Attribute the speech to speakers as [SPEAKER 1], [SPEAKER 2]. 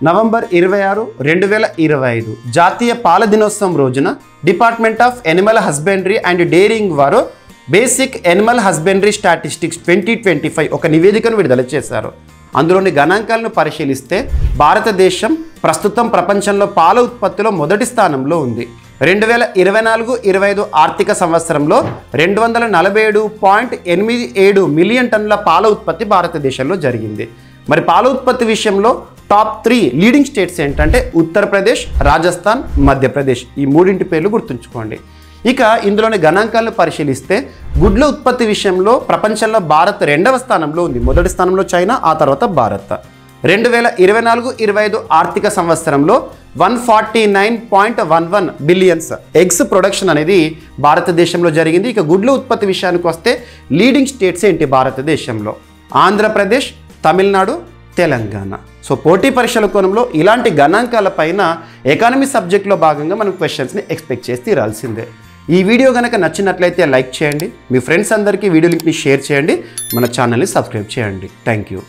[SPEAKER 1] November 26, 2025 జాతీయ పాల దినోత్సవం రోజున department of Animal husbandry and daring వారు బేసిక్ ఎనిమల్ హస్బెండరీ స్టాటిస్టిక్స్ 2025 ఒక నివేదికను విడుదల చేశారు. అందులోని గణాంకాలను పరిశీలిస్తే భారతదేశం ప్రస్తుతం ప్రపంచంలో పాల ఉత్పత్తిలో మొదటి స్థానంలో ఉంది. 2024-25 ఆర్థిక సంవత్సరంలో 247.87 మిలియన్ టన్నుల పాల ఉత్పత్తి భారతదేశంలో జరిగింది. మరి పాల ఉత్పత్తి విషయంలో టాప్ 3 లీడింగ్ స్టేట్స్ ఏంటంటే ఉత్తరప్రదేశ్, రాజస్థాన్, మధ్యప్రదేశ్. ఈ మూడింటి పేర్లు గుర్తుంచుకోండి. ఇక ఇందులోని గణాంకాలను పరిశీలిస్తే గుడ్ల ఉత్పత్తి విషయంలో ప్రపంచంలో భారత్ 2వ స్థానంలో ఉంది. మొదటి స్థానంలో చైనా, ఆ తర్వాత భారత్. 2024-25 ఆర్థిక సంవత్సరంలో 149.11 బిలియన్స్ ఎగ్స్ ప్రొడక్షన్ అనేది భారతదేశంలో జరిగింది. ఇక గుడ్ల ఉత్పత్తి విషయానికి వస్తే లీడింగ్ స్టేట్స్ ఏంటి భారతదేశంలో? ఆంధ్రప్రదేశ్, తమిళనాడు, తెలంగాణ. సో పోటీ పరీక్షల కోణంలో ఇలాంటి గణాంకాల పైన ఎకానమీ సబ్జెక్ట్లో భాగంగా మనం క్వశ్చన్స్ని ఎక్స్పెక్ట్ చేసి తీరాల్సిందే. ఈ వీడియో కనుక నచ్చినట్లయితే లైక్ చేయండి, మీ ఫ్రెండ్స్ అందరికీ వీడియో లింక్ని షేర్ చేయండి, మన ఛానల్ని సబ్స్క్రైబ్ చేయండి. Thank you.